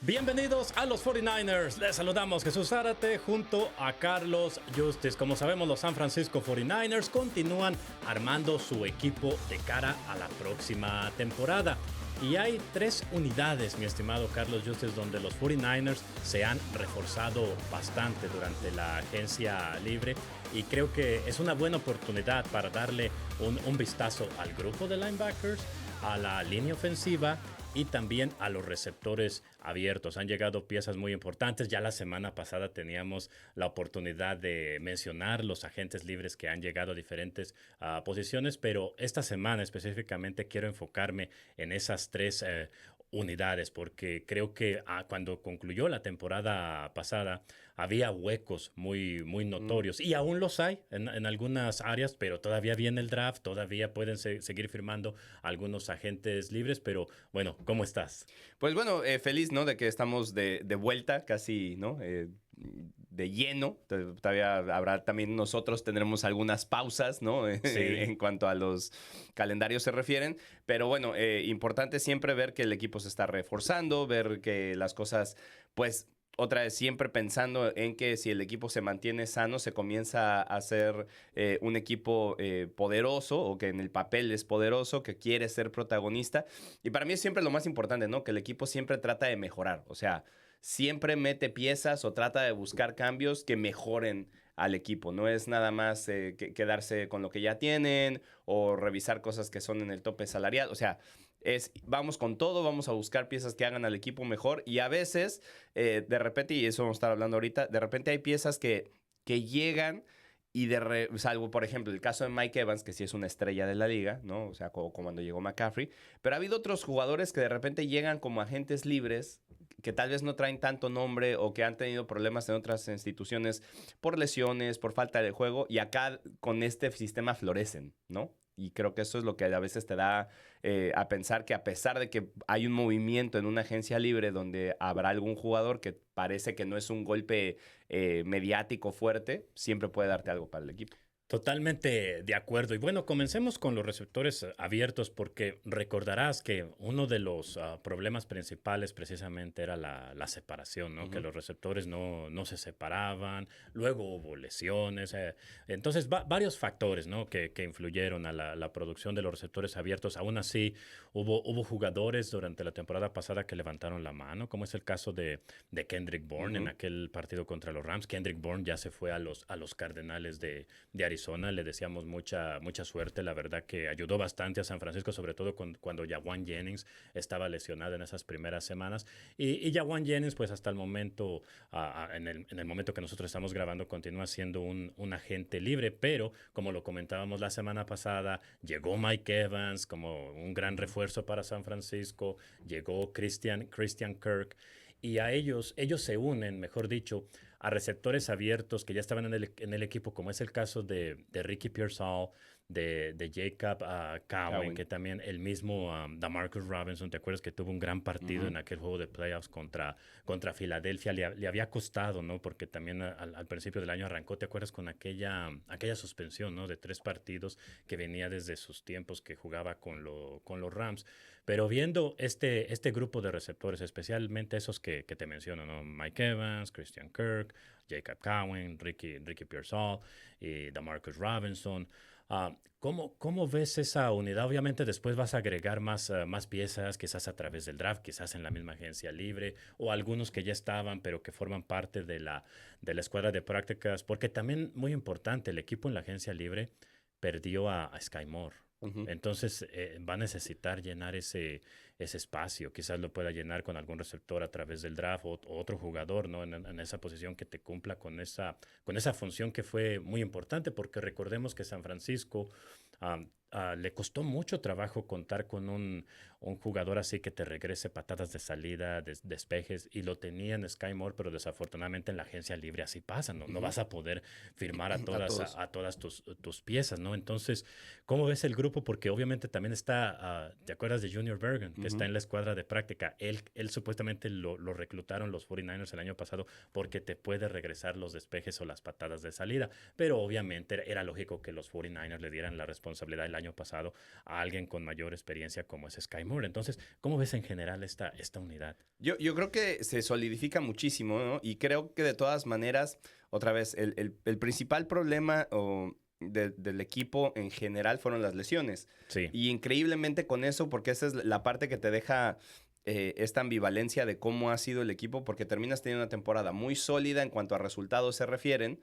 Bienvenidos a los 49ers. Les saludamos Jesús Zárate junto a Carlos Justice. Como sabemos, los San Francisco 49ers continúan armando su equipo de cara a la próxima temporada. Y hay 3 unidades, mi estimado Carlos Justice, donde los 49ers se han reforzado bastante durante la agencia libre. Y creo que es una buena oportunidad para darle un vistazo al grupo de linebackers, a la línea ofensiva y también a los receptores abiertos. Han llegado piezas muy importantes. Ya la semana pasada teníamos la oportunidad de mencionar los agentes libres que han llegado a diferentes posiciones, pero esta semana específicamente quiero enfocarme en esas 3 unidades, porque creo que cuando concluyó la temporada pasada había huecos muy notorios y aún los hay en algunas áreas, pero todavía viene el draft, todavía pueden seguir firmando algunos agentes libres, pero bueno, ¿cómo estás? Pues bueno, feliz, ¿no? De que estamos de vuelta casi, ¿no? De lleno. Todavía habrá también nosotros tendremos algunas pausas, ¿no? Sí. En cuanto a los calendarios se refieren. Pero bueno, importante siempre ver que el equipo se está reforzando, ver que las cosas, pues, otra vez siempre pensando en que si el equipo se mantiene sano, se comienza a ser un equipo poderoso, o que en el papel es poderoso, que quiere ser protagonista. Y para mí es siempre lo más importante, ¿no? Que el equipo siempre trata de mejorar. O sea, siempre mete piezas o trata de buscar cambios que mejoren al equipo. No es nada más quedarse con lo que ya tienen o revisar cosas que son en el tope salarial. O sea, vamos con todo, vamos a buscar piezas que hagan al equipo mejor. Y a veces, de repente, y eso vamos a estar hablando ahorita, de repente hay piezas que llegan y salvo, por ejemplo, el caso de Mike Evans, que sí es una estrella de la liga, ¿no? O sea, como cuando llegó McCaffrey. Pero ha habido otros jugadores que de repente llegan como agentes libres, que tal vez no traen tanto nombre o que han tenido problemas en otras instituciones por lesiones, por falta de juego, y acá con este sistema florecen, ¿no? Y creo que eso es lo que a veces te da a pensar que a pesar de que hay un movimiento en una agencia libre donde habrá algún jugador que parece que no es un golpe mediático fuerte, siempre puede darte algo para el equipo. Totalmente de acuerdo. Y bueno, comencemos con los receptores abiertos, porque recordarás que uno de los problemas principales precisamente era la separación, ¿no? Que los receptores no se separaban, luego hubo lesiones. Entonces, varios factores, ¿no? que influyeron a la producción de los receptores abiertos. Aún así, hubo jugadores durante la temporada pasada que levantaron la mano, como es el caso de Kendrick Bourne en aquel partido contra los Rams. Kendrick Bourne ya se fue a los Cardenales de Arizona. Le deseamos mucha suerte. La verdad que ayudó bastante a San Francisco, sobre todo cuando Jauan Jennings estaba lesionado en esas primeras semanas. Y Jauan Jennings, pues hasta el momento, en el momento que nosotros estamos grabando, continúa siendo un agente libre. Pero, como lo comentábamos la semana pasada, llegó Mike Evans como un gran refuerzo para San Francisco. Llegó Christian Kirk. Y a ellos se unen, mejor dicho, a receptores abiertos que ya estaban en el equipo, como es el caso de Ricky Pearsall, de Jacob Cowan, que también el mismo DeMarcus Robinson. ¿Te acuerdas que tuvo un gran partido en aquel juego de playoffs contra Filadelfia? Le había costado, ¿no? Porque también al principio del año arrancó, ¿te acuerdas? Con aquella suspensión, ¿no? De 3 partidos que venía desde sus tiempos que jugaba con los Rams. Pero viendo este grupo de receptores, especialmente esos que te menciono, ¿no? Mike Evans, Christian Kirk, Jacob Cowan, Ricky Pearsall y DeMarcus Robinson. ¿Cómo ves esa unidad? Obviamente después vas a agregar más piezas, quizás a través del draft, quizás en la misma agencia libre, o algunos que ya estaban, pero que forman parte de la escuadra de prácticas, porque también, muy importante, el equipo en la agencia libre perdió a Sky Moore. Entonces va a necesitar llenar ese espacio. Quizás lo pueda llenar con algún receptor a través del draft o otro jugador, ¿no? En esa posición que te cumpla con esa función que fue muy importante, porque recordemos que San Francisco le costó mucho trabajo contar con un jugador así que te regrese patadas de salida, despejes, y lo tenía en Sky Moore, pero desafortunadamente en la agencia libre así pasa, ¿no? No vas a poder firmar a todas tus piezas, ¿no? Entonces, ¿cómo ves el grupo? Porque obviamente también está, ¿te acuerdas de Junior Bergen? Que está en la escuadra de práctica. Él supuestamente lo reclutaron los 49ers el año pasado porque te puede regresar los despejes o las patadas de salida, pero obviamente era lógico que los 49ers le dieran la responsabilidad el año año pasado a alguien con mayor experiencia como es Sky Moore. Entonces, ¿cómo ves en general esta unidad? Yo creo que se solidifica muchísimo, ¿no? Y creo que de todas maneras, otra vez, el principal problema del equipo en general fueron las lesiones. Sí. Y increíblemente con eso, porque esa es la parte que te deja esta ambivalencia de cómo ha sido el equipo, porque terminas teniendo una temporada muy sólida en cuanto a resultados se refieren,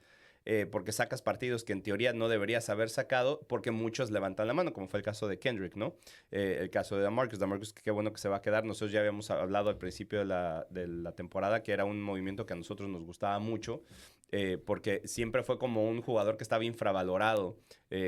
porque sacas partidos que en teoría no deberías haber sacado, porque muchos levantan la mano, como fue el caso de Kendrick, ¿no? El caso de DeMarcus, qué bueno que se va a quedar. Nosotros ya habíamos hablado al principio de la temporada que era un movimiento que a nosotros nos gustaba mucho, porque siempre fue como un jugador que estaba infravalorado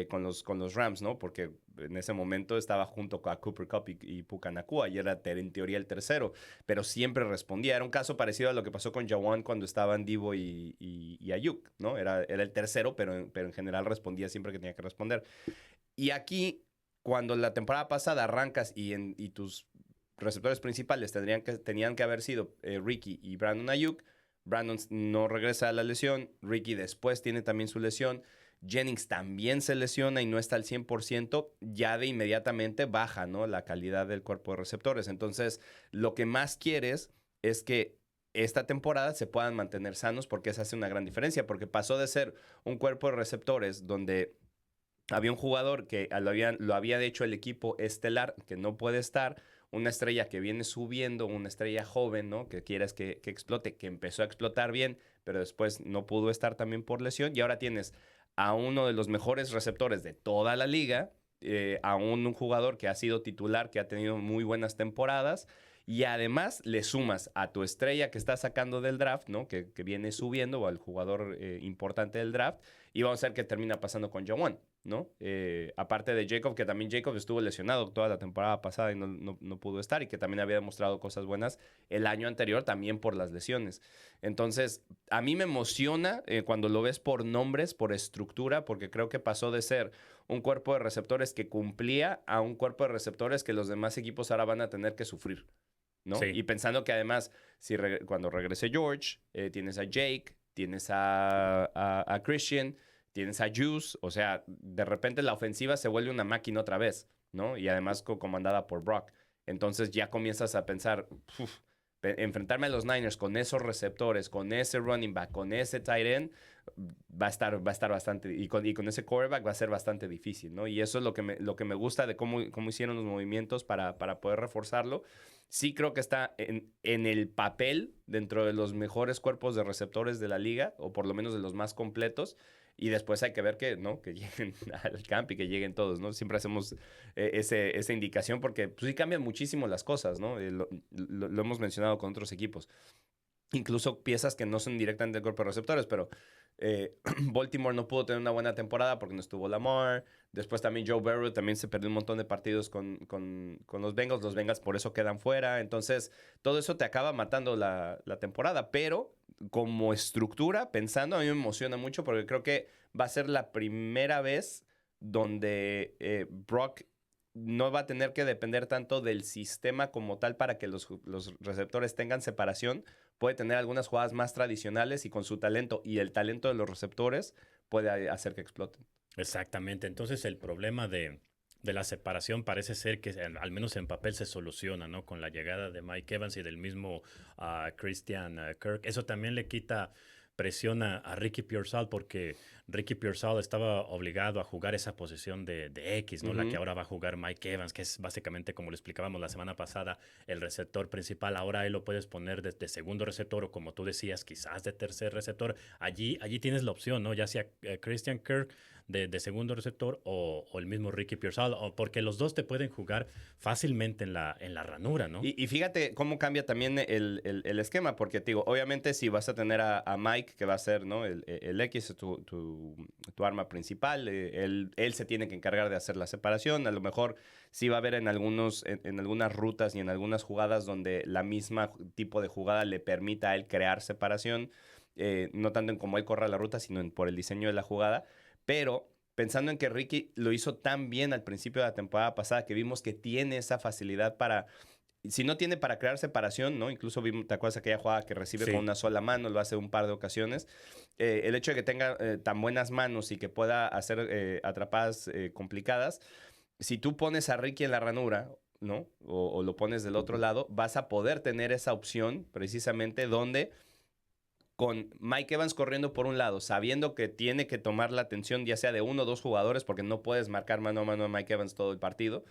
con los Rams, ¿no? Porque en ese momento estaba junto a Cooper Kupp y Puka Nacua y era en teoría el tercero, pero siempre respondía. Era un caso parecido a lo que pasó con Jawan cuando estaban Divo y Ayuk, ¿no? Era el tercero, pero en general respondía siempre que tenía que responder. Y aquí, cuando la temporada pasada arrancas y tus receptores principales tenían que haber sido Ricky y Brandon Ayuk, Brandon no regresa a la lesión, Ricky después tiene también su lesión, Jennings también se lesiona y no está al 100%, ya de inmediatamente baja, ¿no?, la calidad del cuerpo de receptores. Entonces, lo que más quieres es que esta temporada se puedan mantener sanos, porque eso hace una gran diferencia, porque pasó de ser un cuerpo de receptores donde había un jugador que lo había hecho el equipo estelar, que no puede estar, una estrella que viene subiendo, una estrella joven, ¿no?, que quieres que explote, que empezó a explotar bien, pero después no pudo estar también por lesión, y ahora tienes a uno de los mejores receptores de toda la liga, a un jugador que ha sido titular, que ha tenido muy buenas temporadas, y además le sumas a tu estrella que está sacando del draft, ¿no?, que viene subiendo, o al jugador importante del draft, y vamos a ver qué termina pasando con Jawan, ¿no? Aparte de Jacob, que también Jacob estuvo lesionado toda la temporada pasada y no pudo estar, y que también había demostrado cosas buenas el año anterior también por las lesiones. Entonces, a mí me emociona cuando lo ves por nombres, por estructura, porque creo que pasó de ser un cuerpo de receptores que cumplía a un cuerpo de receptores que los demás equipos ahora van a tener que sufrir, ¿no? Sí. Y pensando que además, cuando regrese George, tienes a Jake, tienes a Christian, tienes a Juice, o sea, de repente la ofensiva se vuelve una máquina otra vez, ¿no? Y además comandada por Brock. Entonces ya comienzas a pensar, enfrentarme a los Niners con esos receptores, con ese running back, con ese tight end, va a estar bastante, y con ese quarterback va a ser bastante difícil, ¿no? Y eso es lo que me gusta de cómo hicieron los movimientos para poder reforzarlo. Sí creo que está en el papel dentro de los mejores cuerpos de receptores de la liga, o por lo menos de los más completos. Y después hay que ver que, ¿no?, que lleguen al camp y que lleguen todos, ¿no? Siempre hacemos esa indicación, porque pues, sí cambian muchísimo las cosas, ¿no? Lo hemos mencionado con otros equipos. Incluso piezas que no son directamente del cuerpo de receptores, pero Baltimore no pudo tener una buena temporada porque no estuvo Lamar. Después también Joe Burrow también se perdió un montón de partidos con los Bengals. Los Bengals por eso quedan fuera. Entonces, todo eso te acaba matando la temporada. Pero como estructura, pensando, a mí me emociona mucho, porque creo que va a ser la primera vez donde Brock no va a tener que depender tanto del sistema como tal para que los receptores tengan separación. Puede tener algunas jugadas más tradicionales, y con su talento y el talento de los receptores puede hacer que exploten. Exactamente. Entonces el problema de la separación parece ser que al menos en papel se soluciona, ¿no? Con la llegada de Mike Evans y del mismo Christian Kirk. Eso también le quita presión a Ricky Pearsall, porque Ricky Pearsall estaba obligado a jugar esa posición de X, ¿no? La que ahora va a jugar Mike Evans, que es básicamente, como lo explicábamos la semana pasada, el receptor principal. Ahora él lo puedes poner de segundo receptor, o como tú decías, quizás de tercer receptor. Allí tienes la opción, ¿no? Ya sea Christian Kirk de segundo receptor, o el mismo Ricky Pearsall, porque los dos te pueden jugar fácilmente en la ranura, ¿no? Y fíjate cómo cambia también el esquema, porque te digo, obviamente si vas a tener a Mike, que va a ser, ¿no?, el X, tu arma principal, él se tiene que encargar de hacer la separación. A lo mejor sí va a haber en algunas rutas y en algunas jugadas donde la misma tipo de jugada le permita a él crear separación, no tanto en cómo él corra la ruta, sino por el diseño de la jugada. Pero pensando en que Ricky lo hizo tan bien al principio de la temporada pasada, que vimos que tiene esa facilidad para, si no tiene para crear separación, ¿no? Incluso vimos, ¿te acuerdas aquella jugada que recibe con una sola mano? Lo hace un par de ocasiones. El hecho de que tenga tan buenas manos y que pueda hacer atrapadas complicadas, si tú pones a Ricky en la ranura, ¿no? O lo pones del otro lado, vas a poder tener esa opción precisamente donde con Mike Evans corriendo por un lado, sabiendo que tiene que tomar la atención ya sea de uno o dos jugadores, porque no puedes marcar mano a mano a Mike Evans todo el partido.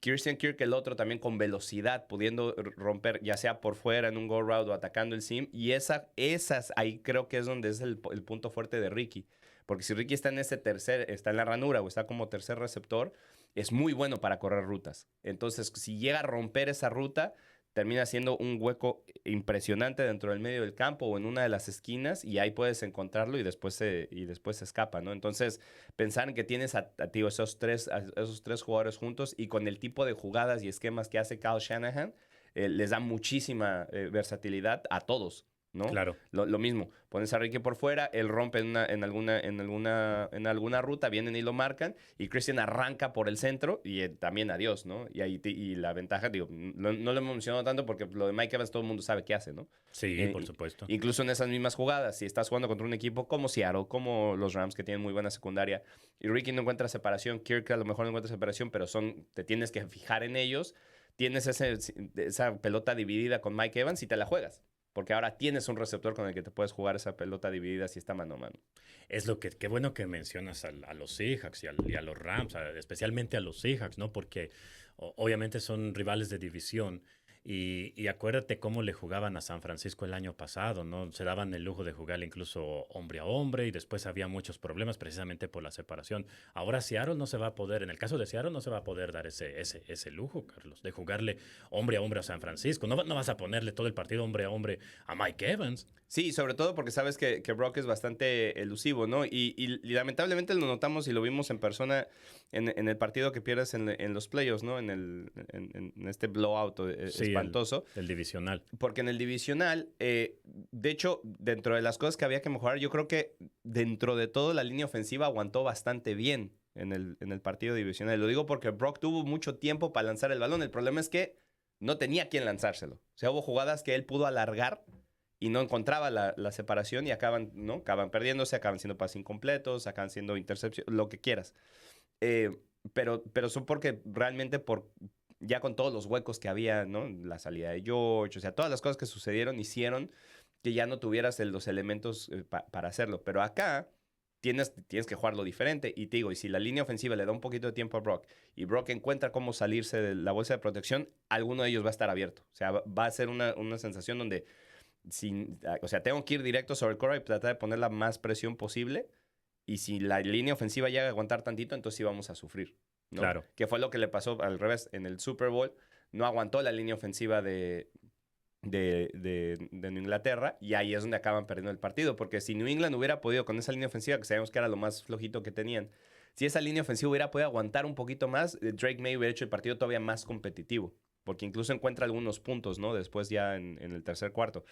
Christian Kirk, el otro, también con velocidad, pudiendo romper, ya sea por fuera en un go route o atacando el seam. Y esas ahí creo que es donde es el punto fuerte de Ricky. Porque si Ricky está en está en la ranura o está como tercer receptor, es muy bueno para correr rutas. Entonces, si llega a romper esa ruta, termina siendo un hueco impresionante dentro del medio del campo o en una de las esquinas y ahí puedes encontrarlo y después se escapa, ¿no? Entonces, pensar en que tienes tío, esos tres jugadores juntos y con el tipo de jugadas y esquemas que hace Kyle Shanahan, les da muchísima versatilidad a todos, ¿no? Claro. Lo mismo, pones a Ricky por fuera, él rompe en alguna ruta, vienen y lo marcan, y Christian arranca por el centro y también adiós, ¿no? Y la ventaja, digo, no lo hemos mencionado tanto porque lo de Mike Evans todo el mundo sabe qué hace, ¿no? Sí, por supuesto. Incluso en esas mismas jugadas, si estás jugando contra un equipo como Seattle, como los Rams, que tienen muy buena secundaria, y Ricky no encuentra separación, Kirk a lo mejor no encuentra separación, pero te tienes que fijar en ellos, tienes esa pelota dividida con Mike Evans y te la juegas. Porque ahora tienes un receptor con el que te puedes jugar esa pelota dividida si está mano a mano. Es qué bueno que mencionas a los Seahawks y a los Rams, especialmente a los Seahawks, ¿no? Porque obviamente son rivales de división. Y acuérdate cómo le jugaban a San Francisco el año pasado, ¿no? Se daban el lujo de jugar incluso hombre a hombre y después había muchos problemas precisamente por la separación. Ahora Seattle no se va a poder, en el caso de Seattle no se va a poder dar ese lujo, Carlos, de jugarle hombre a hombre a San Francisco. No vas a ponerle todo el partido hombre a hombre a Mike Evans. Sí, sobre todo porque sabes que Brock es bastante elusivo, ¿no? Y lamentablemente lo notamos y lo vimos en persona en el partido que pierdes en los playoffs, ¿no? En este blowout Sí, espantoso. el divisional. Porque en el divisional, de hecho, dentro de las cosas que había que mejorar, yo creo que dentro de todo la línea ofensiva aguantó bastante bien en el partido divisional. Lo digo porque Brock tuvo mucho tiempo para lanzar el balón. El problema es que no tenía quien lanzárselo. O sea, hubo jugadas que él pudo alargar y no encontraba la separación y ¿no? Acaban perdiéndose, acaban siendo pases incompletos, acaban siendo intercepciones, lo que quieras. Pero son porque realmente ya con todos los huecos que había, ¿no? La salida de George, o sea, todas las cosas que sucedieron hicieron que ya no tuvieras los elementos para hacerlo. Pero acá tienes que jugarlo diferente. Y te digo, y si la línea ofensiva le da un poquito de tiempo a Brock y Brock encuentra cómo salirse de la bolsa de protección, alguno de ellos va a estar abierto. O sea, va a ser una sensación donde o sea, tengo que ir directo sobre el quarterback y tratar de poner la más presión posible. Y si la línea ofensiva llega a aguantar tantito, entonces sí vamos a sufrir, ¿no? Claro. Que fue lo que le pasó al revés en el Super Bowl. No aguantó la línea ofensiva de Inglaterra y ahí es donde acaban perdiendo el partido. Porque si New England hubiera podido con esa línea ofensiva, que sabemos que era lo más flojito que tenían, si esa línea ofensiva hubiera podido aguantar un poquito más, Drake May hubiera hecho el partido todavía más competitivo. Porque incluso encuentra algunos puntos, ¿no? Después ya en el tercer cuarto.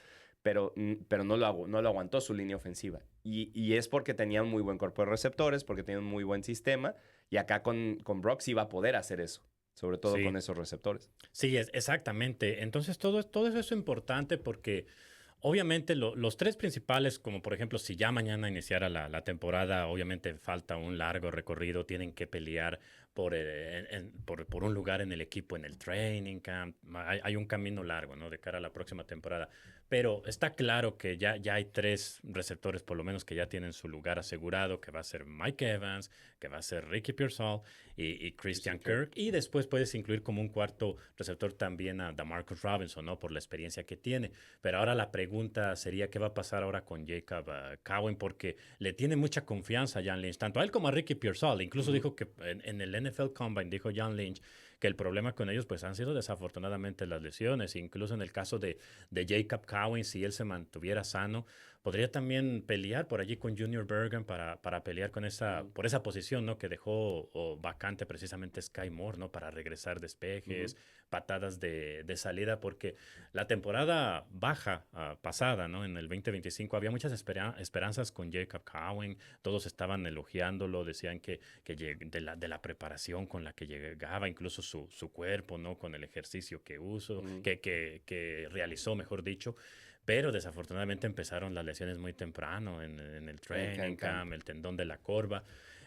Pero no lo aguantó su línea ofensiva. Y es porque tenía un muy buen cuerpo de receptores, porque tenía un muy buen sistema. Y acá con Brock sí va a poder hacer eso, sobre todo con esos receptores. Sí, exactamente. Entonces todo eso es importante porque obviamente los tres principales, como por ejemplo si ya mañana iniciara la temporada, obviamente falta un largo recorrido, tienen que pelear por un lugar en el equipo, en el training camp. Hay un camino largo, ¿no? De cara a la próxima temporada. Pero está claro que ya hay tres receptores por lo menos que ya tienen su lugar asegurado, que va a ser Mike Evans, que va a ser Ricky Pearsall y Christian Kirk. Y después puedes incluir como un cuarto receptor también a DeMarcus Robinson, ¿no? Por la experiencia que tiene. Pero ahora la pregunta sería qué va a pasar ahora con Jacob Cowan, porque le tiene mucha confianza a Jan Lynch, tanto a él como a Ricky Pearsall. Incluso dijo que en el NFL Combine, dijo Jan Lynch, que el problema con ellos pues han sido desafortunadamente las lesiones. Incluso en el caso de Jacob Cowan, si él se mantuviera sano, podría también pelear por allí con Junior Bergen para pelear por esa posición, ¿no? Que dejó vacante precisamente Sky Moore, ¿no? Para regresar despejes, patadas de salida, porque la temporada baja pasada, ¿no? En el 2025 había muchas esperanzas con Jacob Cowan, todos estaban elogiándolo, decían que de la preparación con la que llegaba, incluso su cuerpo, ¿no? Con el ejercicio que realizó, mejor dicho. Pero desafortunadamente empezaron las lesiones muy temprano en el training camp, el tendón de la corva.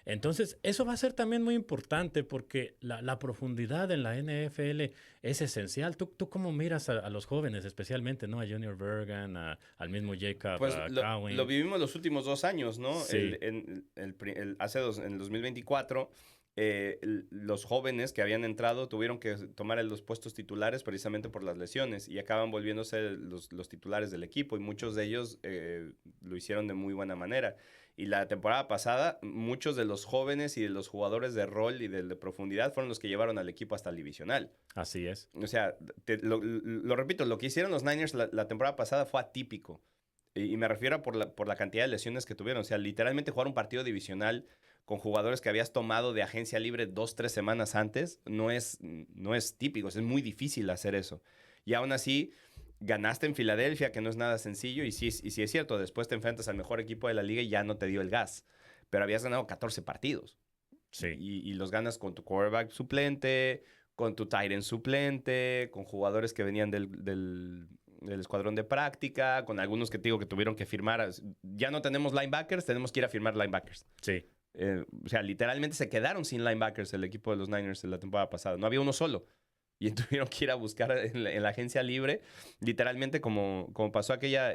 Entonces, eso va a ser también muy importante porque la profundidad en la NFL es esencial. ¿Tú cómo miras a los jóvenes, especialmente, ¿no? A Junior Bergen, al mismo Jacob Pues lo Cowing. vivimos los últimos 2 años, ¿no? Sí, En el 2024, los jóvenes que habían entrado tuvieron que tomar los puestos titulares precisamente por las lesiones y acaban volviéndose los titulares del equipo y muchos de ellos lo hicieron de muy buena manera. Y la temporada pasada, muchos de los jóvenes y de los jugadores de rol y de profundidad fueron los que llevaron al equipo hasta el divisional. así es. O sea, lo repito, lo que hicieron los Niners la temporada pasada fue atípico. Y me refiero a por la cantidad de lesiones que tuvieron. O sea, literalmente jugar un partido divisional con jugadores que habías tomado de agencia libre 2, 3 semanas antes no es típico. Es muy difícil hacer eso. Y aún así, ganaste en Filadelfia, que no es nada sencillo. Y sí es cierto, después te enfrentas al mejor equipo de la liga y ya no te dio el gas. Pero habías ganado 14 partidos. Sí. Y los ganas con tu quarterback suplente, con tu tight end suplente, con jugadores que venían del escuadrón de práctica, con algunos que te digo que tuvieron que firmar. Ya no tenemos linebackers, tenemos que ir a firmar linebackers. Sí. O sea, literalmente se quedaron sin linebackers el equipo de los Niners en la temporada pasada. No había uno solo. Y tuvieron que ir a buscar en la agencia libre, literalmente como pasó aquella...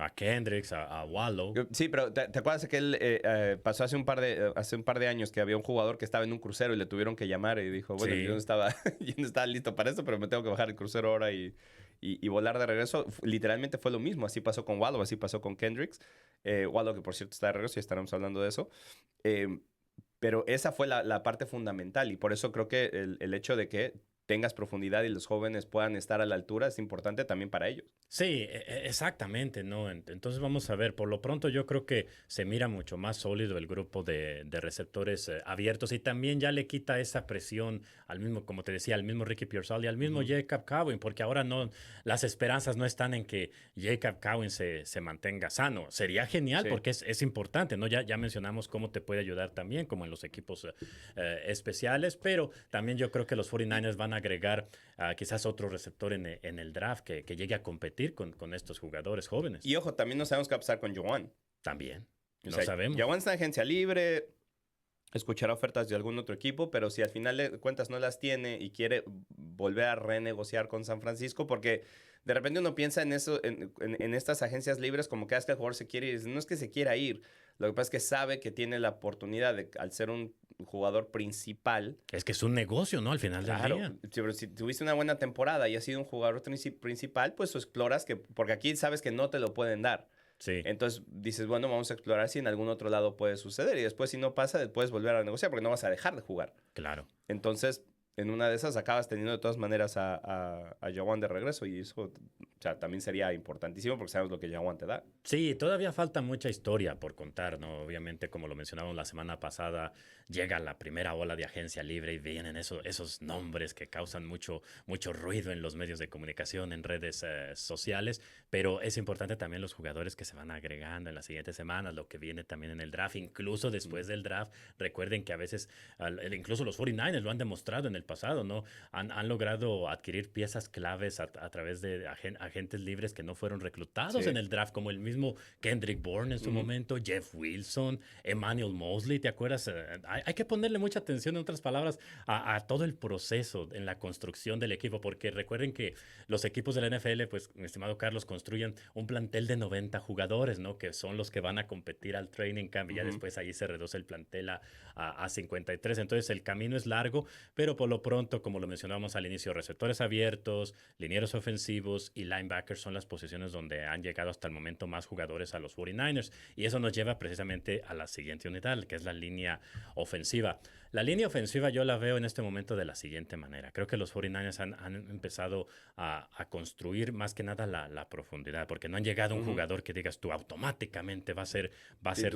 A Kendricks, a Wallow. Sí, pero ¿te acuerdas que él pasó hace un par de años que había un jugador que estaba en un crucero y le tuvieron que llamar y dijo, bueno, Sí. yo no estaba listo para esto, pero me tengo que bajar el crucero ahora y volar de regreso? Literalmente fue lo mismo. Así pasó con Wallow, así pasó con Kendricks. Wallow, que por cierto está de regreso y estaremos hablando de eso. Pero esa fue la parte fundamental y por eso creo que el hecho de que tengas profundidad y los jóvenes puedan estar a la altura es importante también para ellos. Sí, exactamente, ¿no? Entonces vamos a ver, por lo pronto yo creo que se mira mucho más sólido el grupo de receptores abiertos y también ya le quita esa presión al mismo, como te decía, al mismo Ricky Pearsall y al mismo Jacob Cowing, porque ahora no, las esperanzas no están en que Jacob Cowing se mantenga sano. Sería genial Sí. porque es importante, ¿no? Ya mencionamos cómo te puede ayudar también, como en los equipos especiales, pero también yo creo que los 49ers van a agregar quizás otro receptor en el draft que llegue a competir con estos jugadores jóvenes. Y ojo, también no sabemos qué va a pasar con Joan. También. O No sea, sabemos. Joan está en agencia libre, escuchará ofertas de algún otro equipo, pero si al final de cuentas no las tiene y quiere volver a renegociar con San Francisco, porque de repente uno piensa en eso, en estas agencias libres como que es que el jugador se quiere ir. No es que se quiera ir, lo que pasa es que sabe que tiene la oportunidad de, al ser un jugador principal. Es que es un negocio, ¿no? Al final del día. Pero si tuviste una buena temporada y has sido un jugador principal, pues tú exploras porque aquí sabes que no te lo pueden dar. Sí. Entonces dices, bueno, vamos a explorar si en algún otro lado puede suceder y después si no pasa, puedes volver a negociar porque no vas a dejar de jugar. Claro. Entonces, en una de esas acabas teniendo de todas maneras a Jawan de regreso y eso, o sea, también sería importantísimo porque sabes lo que Jawan te da. Sí, todavía falta mucha historia por contar, ¿no? Obviamente, como lo mencionamos la semana pasada, llega la primera ola de agencia libre y vienen esos nombres que causan mucho ruido en los medios de comunicación, en redes sociales, pero es importante también los jugadores que se van agregando en las siguientes semanas, lo que viene también en el draft, incluso después del draft. Recuerden que a veces, incluso los 49ers lo han demostrado en el pasado, ¿no? Han logrado adquirir piezas claves a través de agentes libres que no fueron reclutados en el draft, como el mismo Kendrick Bourne en su momento, Jeff Wilson, Emmanuel Mosley, ¿te acuerdas? Hay que ponerle mucha atención, en otras palabras, a todo el proceso en la construcción del equipo, porque recuerden que los equipos de la NFL, pues, mi estimado Carlos, construyen un plantel de 90 jugadores, ¿no? Que son los que van a competir al training camp y ya después ahí se reduce el plantel a 53. Entonces el camino es largo, pero por lo pronto, como lo mencionábamos al inicio, receptores abiertos, linieros ofensivos y linebackers son las posiciones donde han llegado hasta el momento más jugadores a los 49ers. Y eso nos lleva precisamente a la siguiente unidad, que es la línea ofensiva. La línea ofensiva yo la veo en este momento de la siguiente manera. Creo que los 49ers han empezado a construir más que nada la profundidad, porque no han llegado a un jugador que digas tú automáticamente va a ser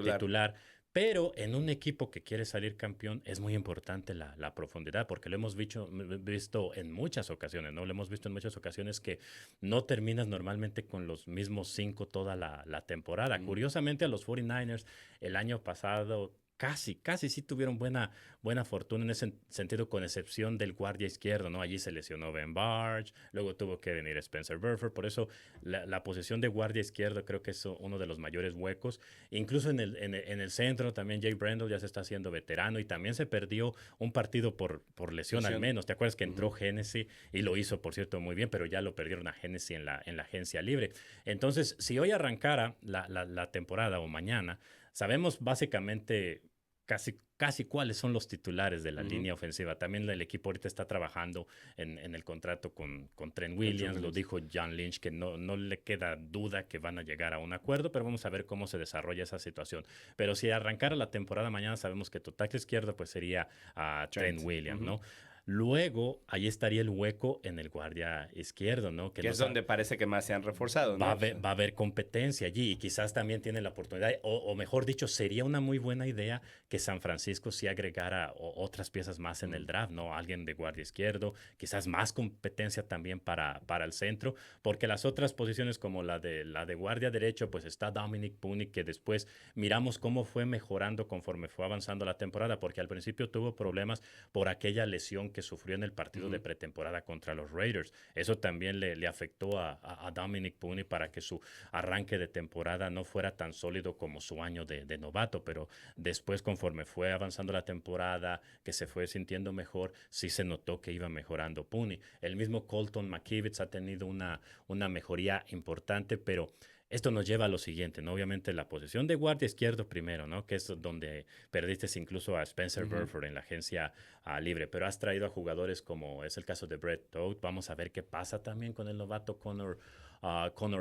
titular. Pero en un equipo que quiere salir campeón es muy importante la profundidad, porque lo hemos visto en muchas ocasiones, ¿no? Lo hemos visto en muchas ocasiones que no terminas normalmente con los mismos 5 toda la temporada. Curiosamente, a los 49ers el año pasado casi sí tuvieron buena fortuna en ese sentido, con excepción del guardia izquierdo, ¿no? Allí se lesionó Ben Barge, luego tuvo que venir Spencer Burford, por eso la posición de guardia izquierdo creo que es uno de los mayores huecos. Incluso en el centro también Jay Brendel ya se está haciendo veterano y también se perdió un partido por lesión al menos. ¿Te acuerdas que entró Hennessy y lo hizo, por cierto, muy bien, pero ya lo perdieron a Hennessy en la agencia libre? Entonces, si hoy arrancara la temporada o mañana, sabemos básicamente casi cuáles son los titulares de la línea ofensiva. También el equipo ahorita está trabajando en el contrato con Trent Williams. Lo dijo John Lynch, que no le queda duda que van a llegar a un acuerdo, pero vamos a ver cómo se desarrolla esa situación. Pero si arrancara la temporada mañana, sabemos que tu tackle izquierdo pues sería Trent Williams, ¿no? Luego, ahí estaría el hueco en el guardia izquierdo, ¿no? Que es donde parece que más se han reforzado, ¿no? Va a haber competencia allí y quizás también tiene la oportunidad, o mejor dicho, sería una muy buena idea que San Francisco sí agregara otras piezas más en el draft, ¿no? Alguien de guardia izquierdo, quizás más competencia también para el centro, porque las otras posiciones como la de guardia derecho, pues está Dominic Puni, que después miramos cómo fue mejorando conforme fue avanzando la temporada, porque al principio tuvo problemas por aquella lesión que sufrió en el partido de pretemporada contra los Raiders. Eso también le afectó a Dominic Puni para que su arranque de temporada no fuera tan sólido como su año de novato, pero después conforme fue avanzando la temporada, que se fue sintiendo mejor, sí se notó que iba mejorando Puni. El mismo Colton McKivitz ha tenido una mejoría importante, pero esto nos lleva a lo siguiente, ¿no? Obviamente la posición de guardia izquierdo primero, ¿no? Que es donde perdiste incluso a Spencer Burford en la agencia libre, pero has traído a jugadores como es el caso de Brett Toth. Vamos a ver qué pasa también con el novato Connor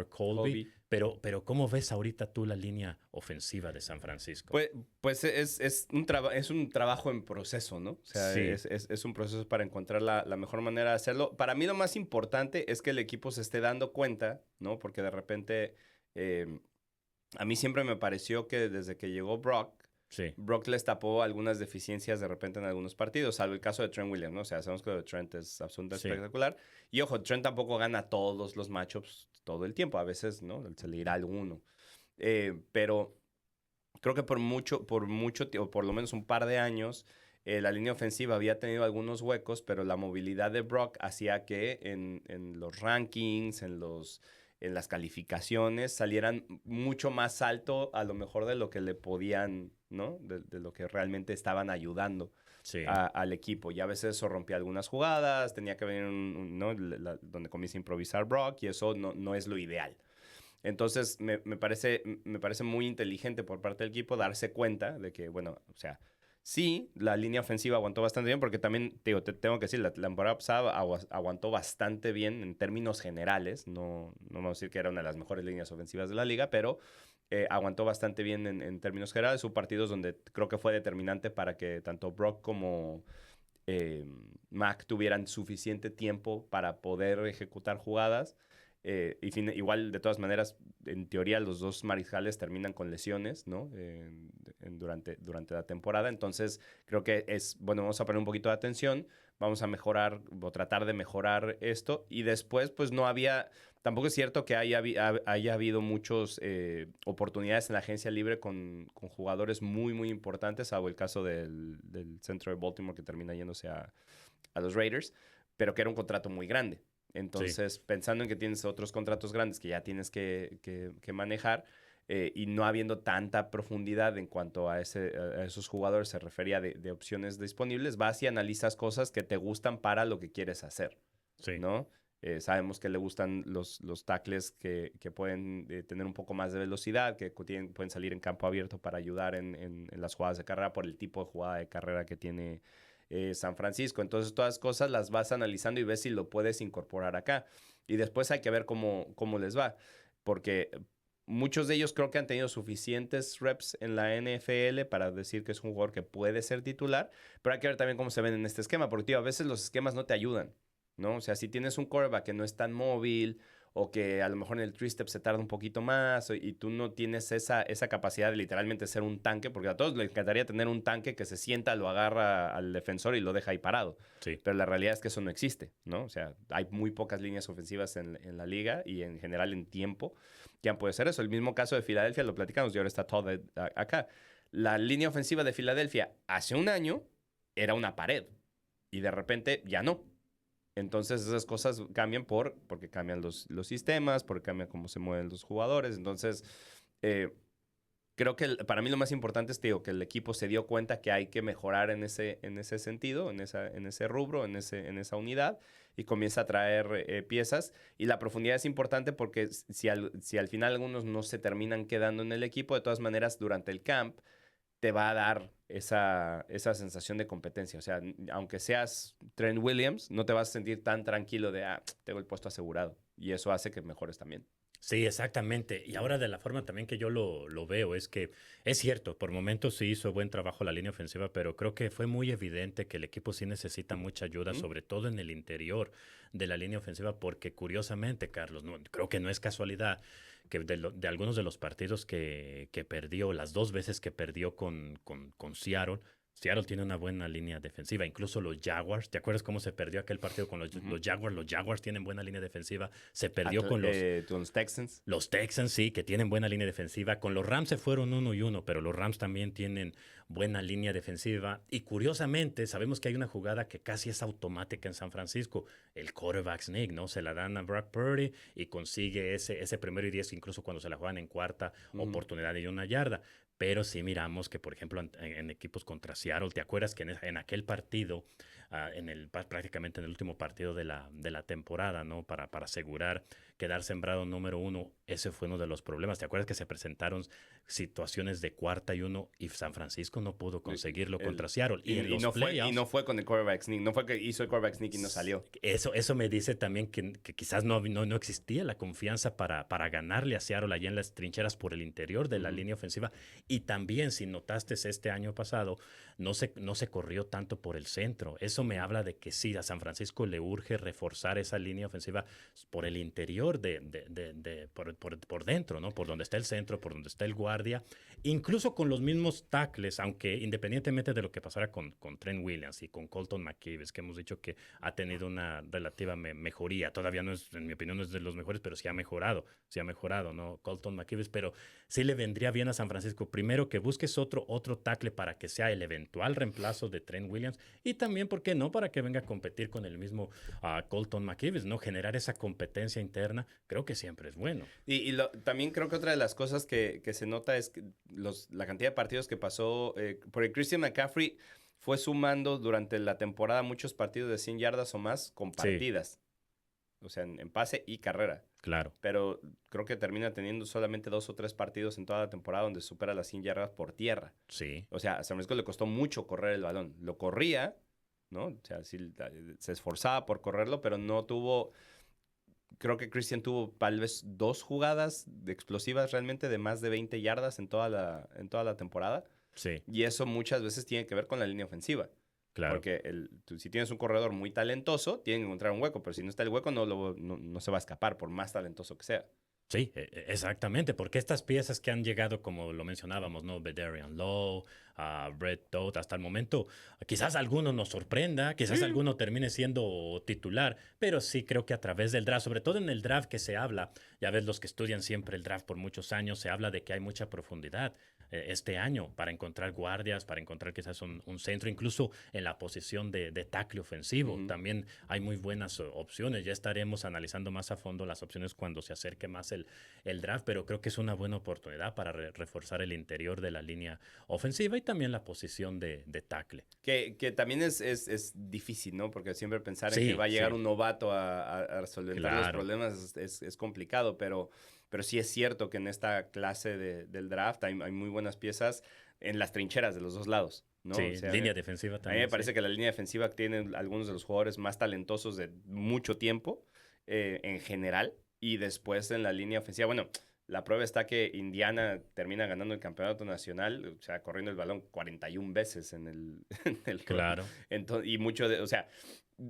Colby. Pero ¿cómo ves ahorita tú la línea ofensiva de San Francisco? Pues es un trabajo en proceso, ¿no? O sea, Sí. es un proceso para encontrar la mejor manera de hacerlo. Para mí lo más importante es que el equipo se esté dando cuenta, ¿no? Porque de repente a mí siempre me pareció que desde que llegó Brock les tapó algunas deficiencias de repente en algunos partidos, salvo el caso de Trent Williams, ¿no? O sea, sabemos que lo de Trent es absolutamente espectacular. Y ojo, Trent tampoco gana todos los matchups todo el tiempo. A veces, ¿no? Se le irá alguno. Pero creo que por mucho tiempo, por lo menos un par de años, la línea ofensiva había tenido algunos huecos, pero la movilidad de Brock hacía que en los rankings, en las calificaciones, salieran mucho más alto a lo mejor de lo que le podían, ¿no? De lo que realmente estaban ayudando al equipo. Y a veces eso rompía algunas jugadas, tenía que venir ¿no? donde comienza a improvisar Brock y eso no es lo ideal. Entonces, me parece muy inteligente por parte del equipo darse cuenta de que, bueno, o sea, sí, la línea ofensiva aguantó bastante bien, porque también, te tengo que decir, la temporada pasada aguantó bastante bien en términos generales. No vamos a decir que era una de las mejores líneas ofensivas de la liga, pero aguantó bastante bien en términos generales. Hubo partidos donde creo que fue determinante para que tanto Brock como Mac tuvieran suficiente tiempo para poder ejecutar jugadas. Igual, de todas maneras, en teoría los dos mariscales terminan con lesiones, ¿no? Durante la temporada. Entonces, creo que bueno, vamos a poner un poquito de atención, vamos a mejorar o tratar de mejorar esto. Y después, pues tampoco es cierto que haya habido muchas oportunidades en la agencia libre con jugadores muy, muy importantes, salvo el caso del centro de Baltimore que termina yéndose a los Raiders, pero que era un contrato muy grande. Entonces, pensando en que tienes otros contratos grandes que ya tienes que manejar y no habiendo tanta profundidad en cuanto a esos jugadores, se refería de opciones disponibles, vas y analizas cosas que te gustan para lo que quieres hacer, ¿no? Sabemos que le gustan los tackles que pueden tener un poco más de velocidad, que pueden salir en campo abierto para ayudar en las jugadas de carrera por el tipo de jugada de carrera que tiene San Francisco. Entonces, todas las cosas las vas analizando y ves si lo puedes incorporar acá. Y después hay que ver cómo les va. Porque muchos de ellos creo que han tenido suficientes reps en la NFL para decir que es un jugador que puede ser titular. Pero hay que ver también cómo se ven en este esquema. Porque, tío, a veces los esquemas no te ayudan, ¿no? O sea, si tienes un quarterback que no es tan móvil, o que a lo mejor en el three-step se tarda un poquito más, y tú no tienes esa capacidad de literalmente ser un tanque, porque a todos les encantaría tener un tanque que se sienta, lo agarra al defensor y lo deja ahí parado. Pero la realidad es que eso no existe, ¿no? O sea, hay muy pocas líneas ofensivas en la liga y en general en tiempo que han podido hacer eso. El mismo caso de Filadelfia, lo platicamos, y ahora está Todd acá. la línea ofensiva de Filadelfia hace un año era una pared y de repente ya no. Entonces esas cosas cambian porque cambian los sistemas, porque cambia cómo se mueven los jugadores. Entonces, creo que para mí lo más importante es, digo, que el equipo se dio cuenta que hay que mejorar en ese sentido, en ese rubro, en esa unidad, y comienza a traer piezas. Y la profundidad es importante porque si al final algunos no se terminan quedando en el equipo, de todas maneras, durante el camp, te va a dar esa sensación de competencia. O sea, aunque seas Trent Williams, no te vas a sentir tan tranquilo de, tengo el puesto asegurado. Y eso hace que mejores también. Sí, exactamente. Y ahora de la forma también que yo lo veo es que es cierto, por momentos sí hizo buen trabajo la línea ofensiva, pero creo que fue muy evidente que el equipo sí necesita mucha ayuda, sobre todo en el interior de la línea ofensiva, porque curiosamente, Carlos, creo que no es casualidad que de algunos de los partidos que perdió, las 2 veces que perdió con Seattle tiene una buena línea defensiva, incluso los Jaguars. ¿Te acuerdas cómo se perdió aquel partido con los Jaguars? Los Jaguars tienen buena línea defensiva. Se perdió con los Texans. Los Texans, sí, que tienen buena línea defensiva. Con los Rams se fueron 1-1, pero los Rams también tienen buena línea defensiva. Y curiosamente, sabemos que hay una jugada que casi es automática en San Francisco. El quarterback sneak, ¿no? Se la dan a Brock Purdy y consigue ese primero y 10, incluso cuando se la juegan en cuarta oportunidad de 1 yarda. Pero sí miramos que, por ejemplo, en equipos contra Seattle, ¿te acuerdas que en aquel partido, prácticamente en el último partido de la temporada, ¿no? Para asegurar quedar sembrado número 1, ese fue uno de los problemas. ¿Te acuerdas que se presentaron situaciones de 4ª y 1 y San Francisco no pudo conseguirlo contra Seattle? Y no fue con el quarterback sneak, no fue que hizo el quarterback sneak y no salió. Eso me dice también que quizás no existía la confianza para ganarle a Seattle allá en las trincheras por el interior de la línea ofensiva. Y también, si notaste este año pasado, no se corrió tanto por el centro. Eso me habla de que sí, a San Francisco le urge reforzar esa línea ofensiva por el interior, por dentro, ¿no? Por donde está el centro, por donde está el guardia. Incluso con los mismos tackles, aunque independientemente de lo que pasara con Trent Williams y con Colton McKivitz, que hemos dicho que ha tenido una relativa mejoría. Todavía no es, en mi opinión, no es de los mejores, pero sí ha mejorado, ¿no? Colton McKivitz, pero sí le vendría bien a San Francisco. Primero, que busques otro tackle para que sea el eventual reemplazo de Trent Williams y también, ¿por qué no?, para que venga a competir con el mismo Colton McKivitz, ¿no? Generar esa competencia interna, creo que siempre es bueno. Y también creo que otra de las cosas que se nota es que la cantidad de partidos que pasó, porque Christian McCaffrey fue sumando durante la temporada muchos partidos de 100 yardas o más compartidas. Sí. O sea, en pase y carrera. Claro. Pero creo que termina teniendo solamente 2 o 3 partidos en toda la temporada donde supera las 100 yardas por tierra. Sí. O sea, a San Francisco le costó mucho correr el balón. Lo corría, ¿no? O sea, sí, se esforzaba por correrlo, pero no tuvo... Creo que Christian tuvo tal vez 2 jugadas explosivas realmente de más de 20 yardas en toda la temporada. Sí. Y eso muchas veces tiene que ver con la línea ofensiva. Claro. Porque si tienes un corredor muy talentoso, tiene que encontrar un hueco, pero si no está el hueco, no se va a escapar, por más talentoso que sea. Sí, exactamente, porque estas piezas que han llegado, como lo mencionábamos, ¿no? Vederian Lowe, Brett Todd, hasta el momento, quizás alguno nos sorprenda, quizás alguno termine siendo titular, pero sí creo que a través del draft, sobre todo en el draft que se habla, ya ves, los que estudian siempre el draft por muchos años, se habla de que hay mucha profundidad este año para encontrar guardias, para encontrar quizás un centro, incluso en la posición de tackle ofensivo. También hay muy buenas opciones. Ya estaremos analizando más a fondo las opciones cuando se acerque más el draft, pero creo que es una buena oportunidad para reforzar el interior de la línea ofensiva y también la posición de tackle. Que también es difícil, ¿no? Porque siempre pensar en que va a llegar un novato a resolver los problemas es complicado, pero sí es cierto que en esta clase del draft hay muy buenas piezas en las trincheras de los dos lados, ¿no? Sí, o sea, línea defensiva también. A mí me parece que la línea defensiva tiene algunos de los jugadores más talentosos de mucho tiempo en general. Y después en la línea ofensiva, bueno, la prueba está que Indiana termina ganando el campeonato nacional, o sea, corriendo el balón 41 veces en el claro. Entonces, y mucho o sea,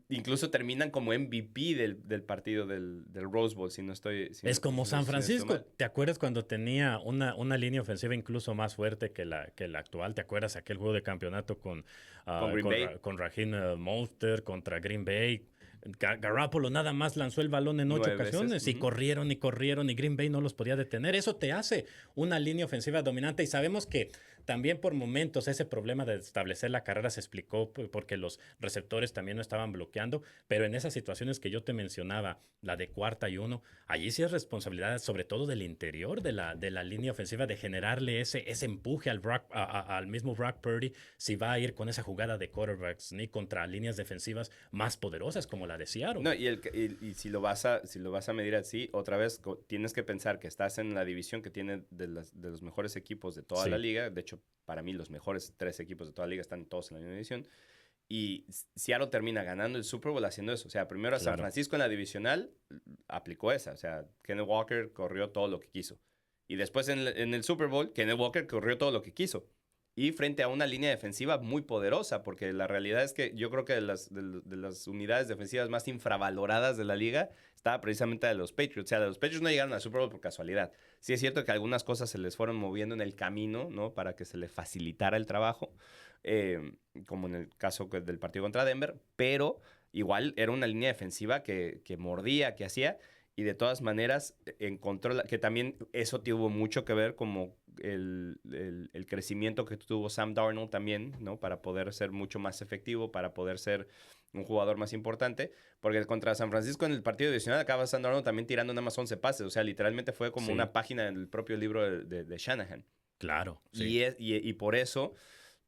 incluso terminan como MVP del partido del Rose Bowl, si no estoy... es como San Francisco. ¿Te acuerdas cuando tenía una línea ofensiva incluso más fuerte que la actual? ¿Te acuerdas aquel juego de campeonato con Raheem Mostert contra Green Bay? Garoppolo nada más lanzó el balón en 8 ocasiones veces. Y corrieron y Green Bay no los podía detener. Eso te hace una línea ofensiva dominante y sabemos que también por momentos ese problema de establecer la carrera se explicó porque los receptores también no estaban bloqueando, pero en esas situaciones que yo te mencionaba, la de 4ª y 1, allí sí es responsabilidad sobre todo del interior de la línea ofensiva de generarle ese empuje al mismo Brock Purdy si va a ir con esa jugada de quarterbacks ni contra líneas defensivas más poderosas como la de Seattle. No, y si lo vas a medir así, otra vez tienes que pensar que estás en la división que tiene de los mejores equipos de toda la liga. De hecho, para mí los mejores 3 equipos de toda la liga están todos en la misma división. Y Seattle termina ganando el Super Bowl haciendo eso. O sea, primero a San Francisco en la divisional aplicó esa. O sea, Kenneth Walker corrió todo lo que quiso. Y después en el Super Bowl, Kenneth Walker corrió todo lo que quiso. Y frente a una línea defensiva muy poderosa, porque la realidad es que yo creo que de las unidades defensivas más infravaloradas de la liga estaba precisamente de los Patriots. O sea, los Patriots no llegaron al Super Bowl por casualidad. Sí es cierto que algunas cosas se les fueron moviendo en el camino, ¿no? Para que se les facilitara el trabajo, como en el caso del partido contra Denver, pero igual era una línea defensiva que mordía, que hacía, y de todas maneras encontró, que también eso tuvo mucho que ver como el crecimiento que tuvo Sam Darnold también, ¿no? Para poder ser mucho más efectivo, para poder ser un jugador más importante, porque contra San Francisco en el partido divisional acaba Sam Darnold también tirando nada más 11 pases, o sea, literalmente fue como una página del propio libro de Shanahan. Claro. Sí. Y por eso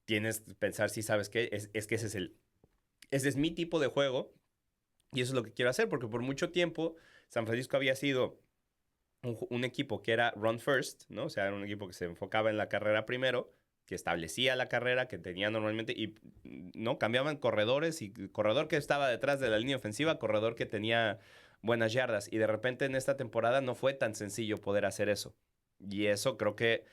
tienes que pensar, si sabes qué, es que ese es mi tipo de juego y eso es lo que quiero hacer, porque por mucho tiempo San Francisco había sido un equipo que era run first, ¿no? O sea, era un equipo que se enfocaba en la carrera primero, que establecía la carrera que tenía normalmente y no cambiaban corredores y corredor que estaba detrás de la línea ofensiva, corredor que tenía buenas yardas, y de repente en esta temporada no fue tan sencillo poder hacer eso. Y eso creo que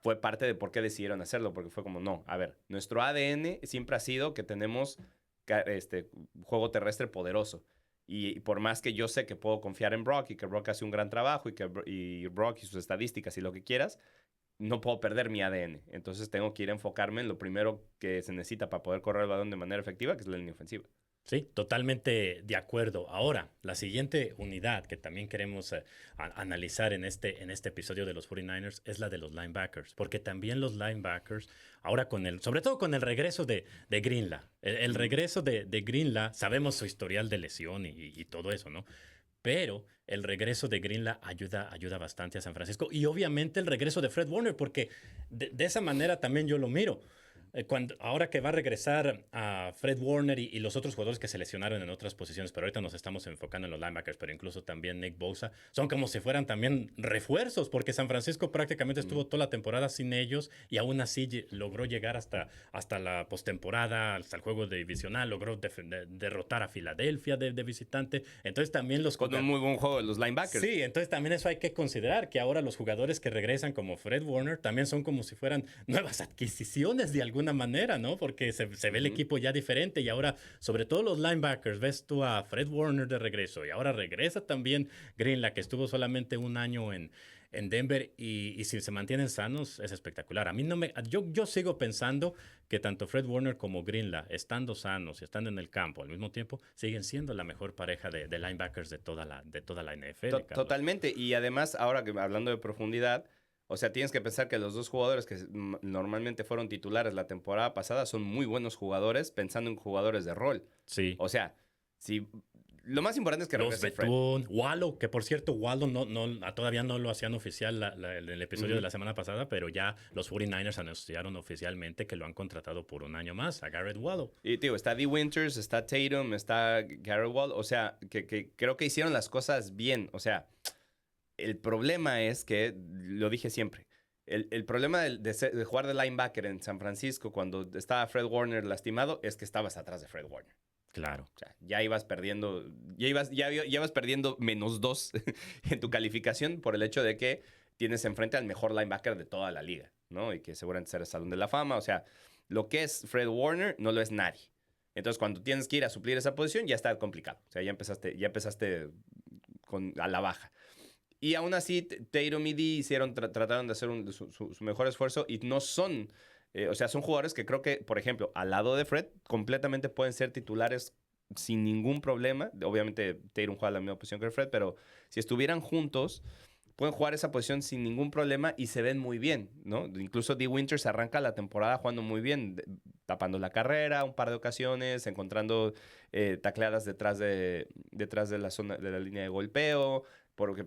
fue parte de por qué decidieron hacerlo, porque fue como, no, a ver, nuestro ADN siempre ha sido que tenemos juego terrestre poderoso. Y por más que yo sé que puedo confiar en Brock y que Brock hace un gran trabajo y Brock y sus estadísticas y lo que quieras, no puedo perder mi ADN. Entonces tengo que ir a enfocarme en lo primero que se necesita para poder correr el balón de manera efectiva, que es la línea ofensiva. Sí, totalmente de acuerdo. Ahora, la siguiente unidad que también queremos analizar en este episodio de los 49ers es la de los linebackers, porque también los linebackers, ahora sobre todo con el regreso de Greenlaw, el regreso de Greenlaw, sabemos su historial de lesión y todo eso, ¿no? Pero el regreso de Greenlaw ayuda bastante a San Francisco y obviamente el regreso de Fred Warner, porque de esa manera también yo lo miro. Ahora que va a regresar a Fred Warner y los otros jugadores que se lesionaron en otras posiciones, pero ahorita nos estamos enfocando en los linebackers, pero incluso también Nick Bosa, son como si fueran también refuerzos, porque San Francisco prácticamente estuvo toda la temporada sin ellos y aún así logró llegar hasta la postemporada, hasta el juego divisional, logró derrotar a Filadelfia de visitante. Entonces también con un muy buen juego de los linebackers. Sí, entonces también eso hay que considerar, que ahora los jugadores que regresan como Fred Warner también son como si fueran nuevas adquisiciones de alguna manera, ¿no? Porque se ve el equipo ya diferente y ahora, sobre todo los linebackers, ves tú a Fred Warner de regreso y ahora regresa también Greenlaw, que estuvo solamente un año en Denver y si se mantienen sanos es espectacular. A mí yo sigo pensando que tanto Fred Warner como Greenlaw, estando sanos y estando en el campo al mismo tiempo, siguen siendo la mejor pareja de linebackers de toda la NFL. Totalmente, y además, ahora que hablando de profundidad, o sea, tienes que pensar que los dos jugadores que normalmente fueron titulares la temporada pasada son muy buenos jugadores pensando en jugadores de rol. Sí. O sea, si lo más importante es que regrese Fred. Wallow, que por cierto, Wallow todavía no lo hacían oficial el episodio de la semana pasada, pero ya los 49ers anunciaron oficialmente que lo han contratado por un año más, a Garrett Wallow. Y tío, está Dee Winters, está Tatum, está Garrett Wallow, o sea, que creo que hicieron las cosas bien, o sea, el problema es que, lo dije siempre, el problema de jugar de linebacker en San Francisco cuando estaba Fred Warner lastimado es que estabas atrás de Fred Warner. Claro. O sea, ya ibas perdiendo -2 en tu calificación por el hecho de que tienes enfrente al mejor linebacker de toda la liga, ¿no? Y que seguramente será el Salón de la Fama. O sea, lo que es Fred Warner no lo es nadie. Entonces, cuando tienes que ir a suplir esa posición, ya está complicado. O sea, ya empezaste a la baja. Y aún así, Tatum y Dee trataron de hacer su mejor esfuerzo y no son... o sea, son jugadores que creo que, por ejemplo, al lado de Fred, completamente pueden ser titulares sin ningún problema. Obviamente, Tatum juega la misma posición que Fred, pero si estuvieran juntos, pueden jugar esa posición sin ningún problema y se ven muy bien, ¿no? Incluso Dee Winters arranca la temporada jugando muy bien, tapando la carrera un par de ocasiones, encontrando tacleadas detrás de la zona, de la línea de golpeo, porque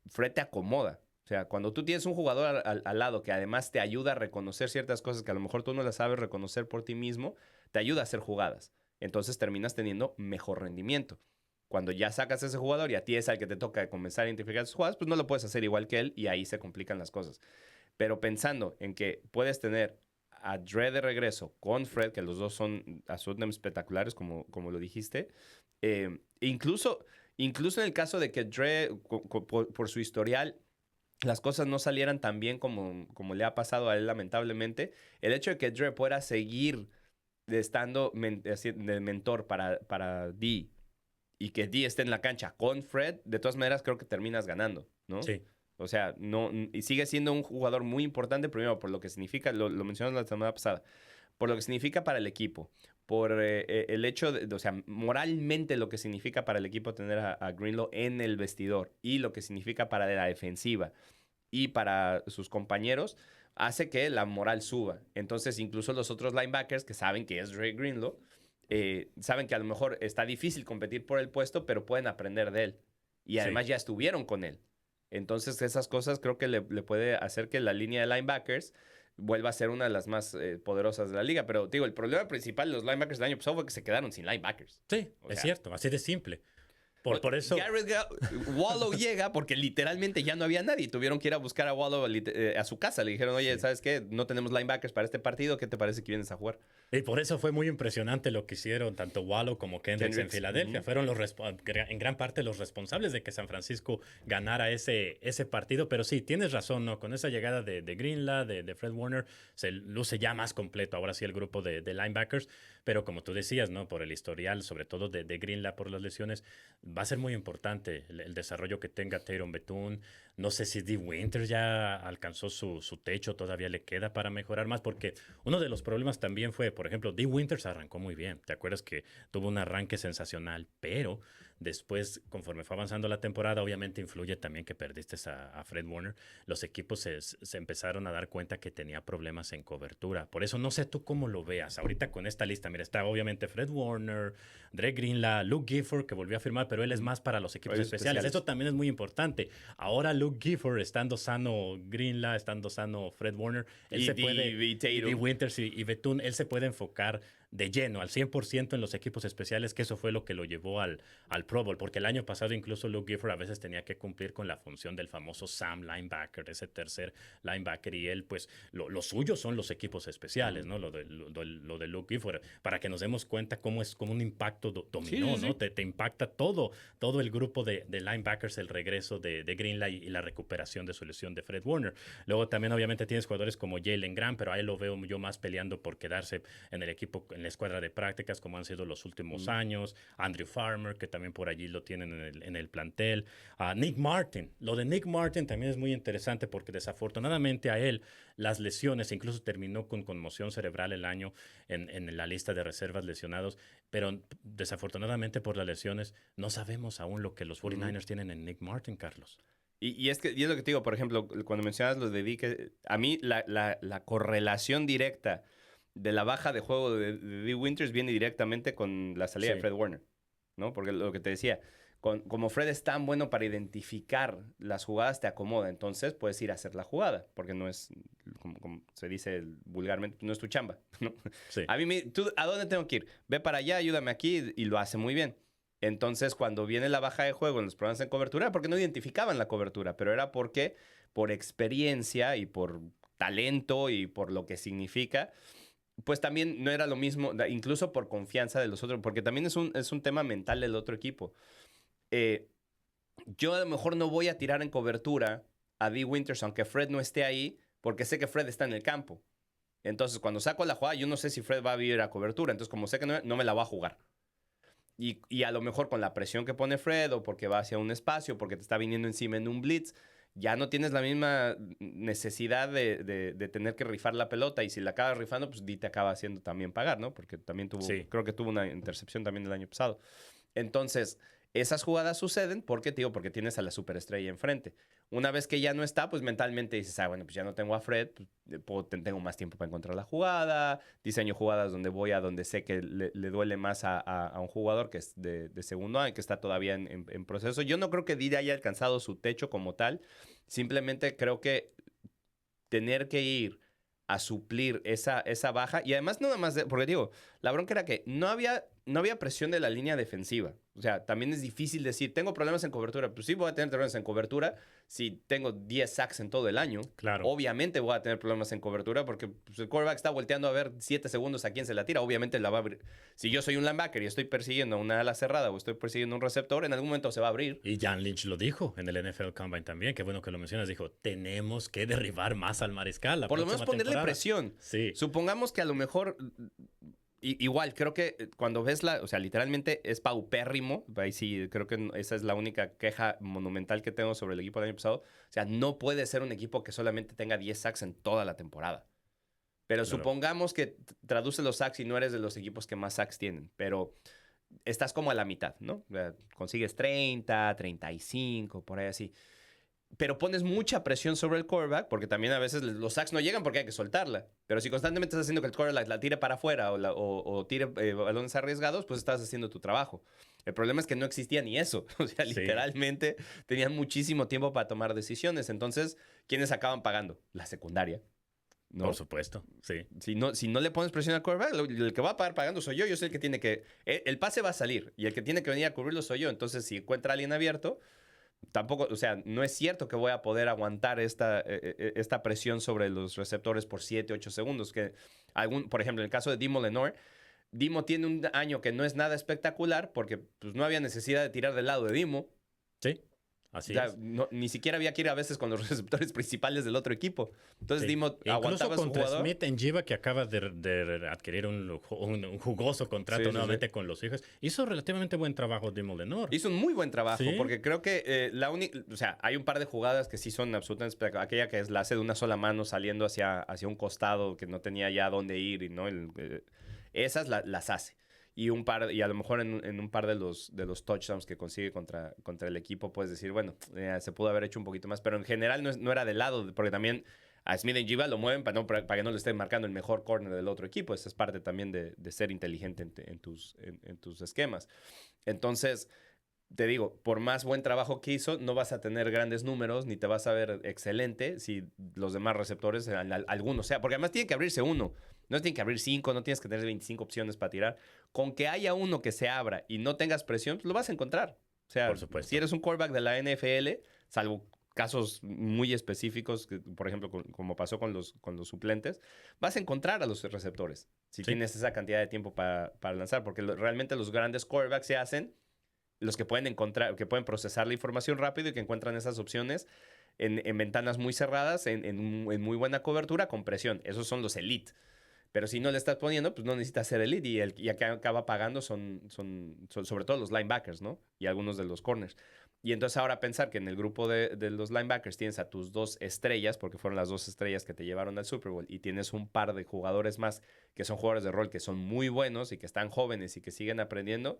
Fred te acomoda. O sea, cuando tú tienes un jugador al lado que además te ayuda a reconocer ciertas cosas que a lo mejor tú no las sabes reconocer por ti mismo, te ayuda a hacer jugadas. Entonces terminas teniendo mejor rendimiento. Cuando ya sacas a ese jugador y a ti es al que te toca comenzar a identificar sus jugadas, pues no lo puedes hacer igual que él y ahí se complican las cosas. Pero pensando en que puedes tener a Dre de regreso con Fred, que los dos son absolutamente espectaculares, como lo dijiste, incluso en el caso de que Dre, por su historial, las cosas no salieran tan bien como le ha pasado a él lamentablemente, el hecho de que Dre pueda seguir estando de mentor para Dee y que Dee esté en la cancha con Fred, de todas maneras creo que terminas ganando, ¿no? Sí. O sea, no, y sigue siendo un jugador muy importante, primero por lo que significa, lo mencionamos la semana pasada, por lo que significa para el equipo, por el hecho de, o sea, moralmente lo que significa para el equipo tener a Greenlaw en el vestidor y lo que significa para la defensiva y para sus compañeros, hace que la moral suba. Entonces, incluso los otros linebackers que saben que es Dre Greenlaw, saben que a lo mejor está difícil competir por el puesto, pero pueden aprender de él. Y además Sí. ya estuvieron con él. Entonces, esas cosas creo que le puede hacer que la línea de linebackers vuelva a ser una de las más poderosas de la liga. Pero, digo, el problema principal de los linebackers del año pasado fue que se quedaron sin linebackers. Sí, O es sea, cierto, así de simple. Por eso, Wallow llega porque literalmente ya no había nadie. Tuvieron que ir a buscar a Wallow a su casa. Le dijeron, oye, sí. ¿sabes qué? No tenemos linebackers para este partido. ¿Qué te parece que vienes a jugar? Y por eso fue muy impresionante lo que hicieron tanto Wallow como Kendricks en Filadelfia. Fueron en gran parte los responsables de que San Francisco ganara ese partido. Pero sí, tienes razón, ¿no? Con esa llegada de Greenlaw, de Fred Warner, se luce ya más completo ahora sí el grupo de linebackers. Pero como tú decías, ¿no? Por el historial, sobre todo de Greenlaw por las lesiones, va a ser muy importante el desarrollo que tenga Tyron Bethune. No sé si Dee Winters ya alcanzó su techo, todavía le queda para mejorar más, porque uno de los problemas también fue, por ejemplo, Dee Winters arrancó muy bien. ¿Te acuerdas que tuvo un arranque sensacional? Pero después, conforme fue avanzando la temporada, obviamente influye también que perdiste a Fred Warner. Los equipos se empezaron a dar cuenta que tenía problemas en cobertura. Por eso no sé tú cómo lo veas. Ahorita con esta lista, mira, está obviamente Fred Warner, Dre Greenlaw, Luke Gifford, que volvió a firmar, pero él es más para los equipos especiales. Eso también es muy importante. Ahora Luke Gifford, estando sano Greenlaw, estando sano Fred Warner, él se puede... Y Winters y Bethune, él se puede enfocar de lleno, al 100% en los equipos especiales, que eso fue lo que lo llevó al Pro Bowl, porque el año pasado incluso Luke Gifford a veces tenía que cumplir con la función del famoso Sam linebacker, ese tercer linebacker, y él, pues, lo suyo son los equipos especiales, ¿no? Lo de Luke Gifford, para que nos demos cuenta cómo es como un impacto dominó, ¿no? Te impacta todo el grupo de linebackers, el regreso de Greenlaw y la recuperación de su lesión de Fred Warner. Luego también obviamente tienes jugadores como Jalen Graham, pero a él lo veo yo más peleando por quedarse en el equipo, en la escuadra de prácticas, como han sido los últimos años. Andrew Farmer, que también por allí lo tienen en el plantel. Nick Martin. Lo de Nick Martin también es muy interesante porque desafortunadamente a él las lesiones, incluso terminó con conmoción cerebral el año en la lista de reservas lesionados, pero desafortunadamente por las lesiones no sabemos aún lo que los 49ers tienen en Nick Martin, Carlos. Y es lo que te digo, por ejemplo, cuando mencionas los de Dee, a mí la correlación directa de la baja de juego de Dee Winters viene directamente con la salida de Fred Warner, ¿no? Porque lo que te decía, como Fred es tan bueno para identificar las jugadas, te acomoda. Entonces puedes ir a hacer la jugada, porque no es, como se dice vulgarmente, no es tu chamba, ¿no? Sí. A mí, ¿a dónde tengo que ir? Ve para allá, ayúdame aquí, y lo hace muy bien. Entonces, cuando viene la baja de juego en los programas de cobertura, porque no identificaban la cobertura, pero era porque por experiencia y por talento y por lo que significa, pues también no era lo mismo, incluso por confianza de los otros, porque también es un tema mental del otro equipo. Yo a lo mejor no voy a tirar en cobertura a Dee Winters, aunque Fred no esté ahí, porque sé que Fred está en el campo. Entonces, cuando saco la jugada, yo no sé si Fred va a vivir a cobertura. Entonces, como sé que no me la va a jugar. Y a lo mejor con la presión que pone Fred, o porque va hacia un espacio, porque te está viniendo encima en un blitz, ya no tienes la misma necesidad de tener que rifar la pelota. Y si la acabas rifando, pues Dee te acaba haciendo también pagar, ¿no? Porque también creo que tuvo una intercepción también el año pasado. Entonces, esas jugadas suceden porque tienes a la superestrella enfrente. Una vez que ya no está, pues mentalmente dices, bueno, pues ya no tengo a Fred, pues, tengo más tiempo para encontrar la jugada, diseño jugadas donde voy a donde sé que le duele más a un jugador que es de segundo año, que está todavía en proceso. Yo no creo que Didi haya alcanzado su techo como tal, simplemente creo que tener que ir a suplir esa baja, y además no nada más, porque digo, la bronca era que no había presión de la línea defensiva. O sea, también es difícil decir, tengo problemas en cobertura. Pues sí, voy a tener problemas en cobertura si tengo 10 sacks en todo el año. Claro. Obviamente voy a tener problemas en cobertura porque pues, el quarterback está volteando a ver 7 segundos a quién se la tira. Obviamente la va a abrir. Si yo soy un linebacker y estoy persiguiendo a una ala cerrada o estoy persiguiendo un receptor, en algún momento se va a abrir. Y Jan Lynch lo dijo en el NFL Combine también. Qué bueno que lo mencionas. Dijo, tenemos que derribar más al mariscal. Por lo menos ponerle presión. Sí. Supongamos que a lo mejor... Igual, creo que cuando ves o sea, literalmente es paupérrimo. Ahí sí, creo que esa es la única queja monumental que tengo sobre el equipo del año pasado. O sea, no puede ser un equipo que solamente tenga 10 sacks en toda la temporada. Pero claro, supongamos que traduce los sacks y no eres de los equipos que más sacks tienen. Pero estás como a la mitad, ¿no? O sea, consigues 30, 35, por ahí así. Pero pones mucha presión sobre el quarterback, porque también a veces los sacks no llegan porque hay que soltarla. Pero si constantemente estás haciendo que el quarterback la tire para afuera o tire balones arriesgados, pues estás haciendo tu trabajo. El problema es que no existía ni eso. O sea, sí, literalmente tenían muchísimo tiempo para tomar decisiones. Entonces, ¿quiénes acaban pagando? La secundaria, ¿no? Por supuesto, sí. Si no le pones presión al quarterback, el que va a pagar pagando soy yo. Yo soy el que tiene que... El pase va a salir y el que tiene que venir a cubrirlo soy yo. Entonces, si encuentra a alguien abierto... Tampoco, o sea, no es cierto que voy a poder aguantar esta presión sobre los receptores por 7, 8 segundos. Por ejemplo, en el caso de Dimo Lenoir, Dimo tiene un año que no es nada espectacular porque pues, no había necesidad de tirar del lado de Dimo. Sí, así es. Ni siquiera había que ir a veces con los receptores principales del otro equipo. Entonces sí, Dimo aguantaba a su contra jugador. Smith en Jiva, que acaba de adquirir un jugoso contrato nuevamente con los hijos. Hizo relativamente buen trabajo Dimo Lenoir. Hizo un muy buen trabajo, porque creo que o sea, hay un par de jugadas que sí son absolutamente espectaculares. Aquella que es la hace de una sola mano saliendo hacia un costado que no tenía ya dónde ir, y no esas las hace. Y a lo mejor en un par de los touchdowns que consigue contra el equipo, puedes decir, bueno, se pudo haber hecho un poquito más. Pero en general no era de lado, porque también a Smith y Jiva lo mueven para que no le estén marcando el mejor corner del otro equipo. Esa es parte también de ser inteligente en tus esquemas. Entonces, te digo, por más buen trabajo que hizo, no vas a tener grandes números, ni te vas a ver excelente si los demás receptores, algunos, o sea, porque además tiene que abrirse uno. No tiene que abrir 5, no tienes que tener 25 opciones para tirar. Con que haya uno que se abra y no tengas presión, pues lo vas a encontrar. O sea, por supuesto, si eres un quarterback de la NFL, salvo casos muy específicos, por ejemplo, como pasó con los suplentes, vas a encontrar a los receptores si tienes esa cantidad de tiempo para lanzar. Porque realmente los grandes quarterbacks se hacen los que pueden encontrar, que pueden procesar la información rápido y que encuentran esas opciones en ventanas muy cerradas, en muy buena cobertura, con presión. Esos son los elite. Pero si no le estás poniendo, pues no necesitas ser elite. Y el que acaba pagando son sobre todo los linebackers, ¿no? Y algunos de los corners. Y entonces ahora pensar que en el grupo de los linebackers tienes a tus 2 estrellas, porque fueron las 2 estrellas que te llevaron al Super Bowl, y tienes un par de jugadores más que son jugadores de rol, que son muy buenos y que están jóvenes y que siguen aprendiendo.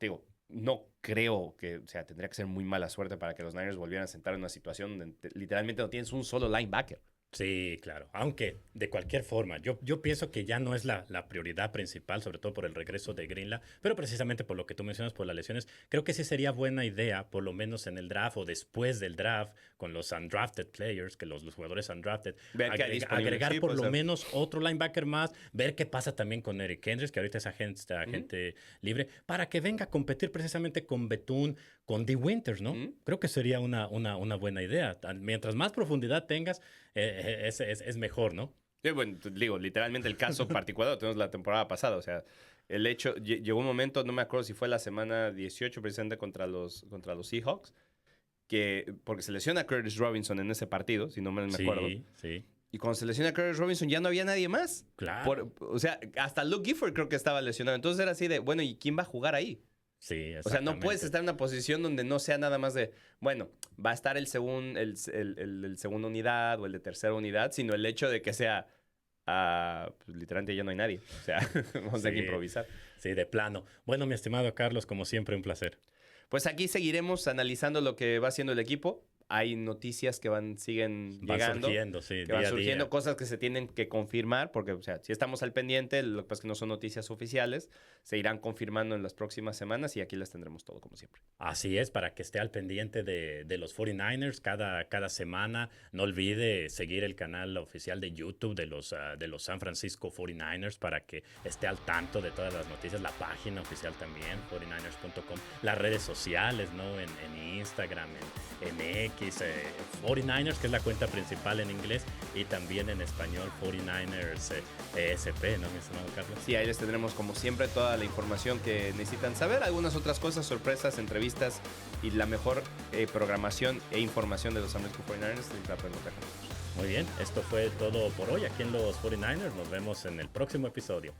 Digo, no creo que, o sea, tendría que ser muy mala suerte para que los Niners volvieran a sentar en una situación donde literalmente no tienes un solo linebacker. Sí, claro. Aunque, de cualquier forma, yo pienso que ya no es la prioridad principal, sobre todo por el regreso de Greenlaw, pero precisamente por lo que tú mencionas, por las lesiones, creo que sí sería buena idea, por lo menos en el draft o después del draft, con los undrafted players, que los jugadores undrafted, agregar por lo menos otro linebacker más, ver qué pasa también con Eric Kendricks, que ahorita es agente libre, para que venga a competir precisamente con Bethune, con Dee Winters, ¿no? Creo que sería una buena idea. Mientras más profundidad tengas, es mejor, ¿no? Sí, bueno, digo, literalmente el caso particular lo tenemos la temporada pasada. O sea, el hecho, llegó un momento, no me acuerdo si fue la semana 18 precisamente contra los Seahawks, porque se lesiona a Curtis Robinson en ese partido, si no me acuerdo. Sí. Y cuando se lesiona a Curtis Robinson ya no había nadie más. Claro. O sea, hasta Luke Gifford creo que estaba lesionado. Entonces era así de, bueno, ¿y quién va a jugar ahí? Sí, exactamente. O sea, no puedes estar en una posición donde no sea nada más de, bueno, va a estar el segunda unidad o el de tercera unidad, sino el hecho de que sea, pues, literalmente ya no hay nadie. O sea, vamos a tener que improvisar. Sí, de plano. Bueno, mi estimado Carlos, como siempre, un placer. Pues aquí seguiremos analizando lo que va haciendo el equipo. hay noticias que siguen Van llegando. surgiendo, sí, Que van día a surgiendo día. cosas que se tienen que confirmar, porque, o sea, si estamos al pendiente, lo que pasa es que no son noticias oficiales, se irán confirmando en las próximas semanas y aquí las tendremos todo como siempre. Así es, para que esté al pendiente de los 49ers cada semana. No olvide seguir el canal oficial de YouTube de los San Francisco 49ers para que esté al tanto de todas las noticias. La página oficial también, 49ers.com. Las redes sociales, ¿no? En Instagram, en X, 49ers, que es la cuenta principal en inglés, y también en español, 49ers ESP, ¿no, mi estimado Carlos? Sí, ahí les tendremos como siempre toda la información que necesitan saber, algunas otras cosas, sorpresas, entrevistas y la mejor programación e información de los San Francisco 49ers. Siempre aprendo acá. Muy bien, esto fue todo por hoy aquí en los 49ers. Nos vemos en el próximo episodio.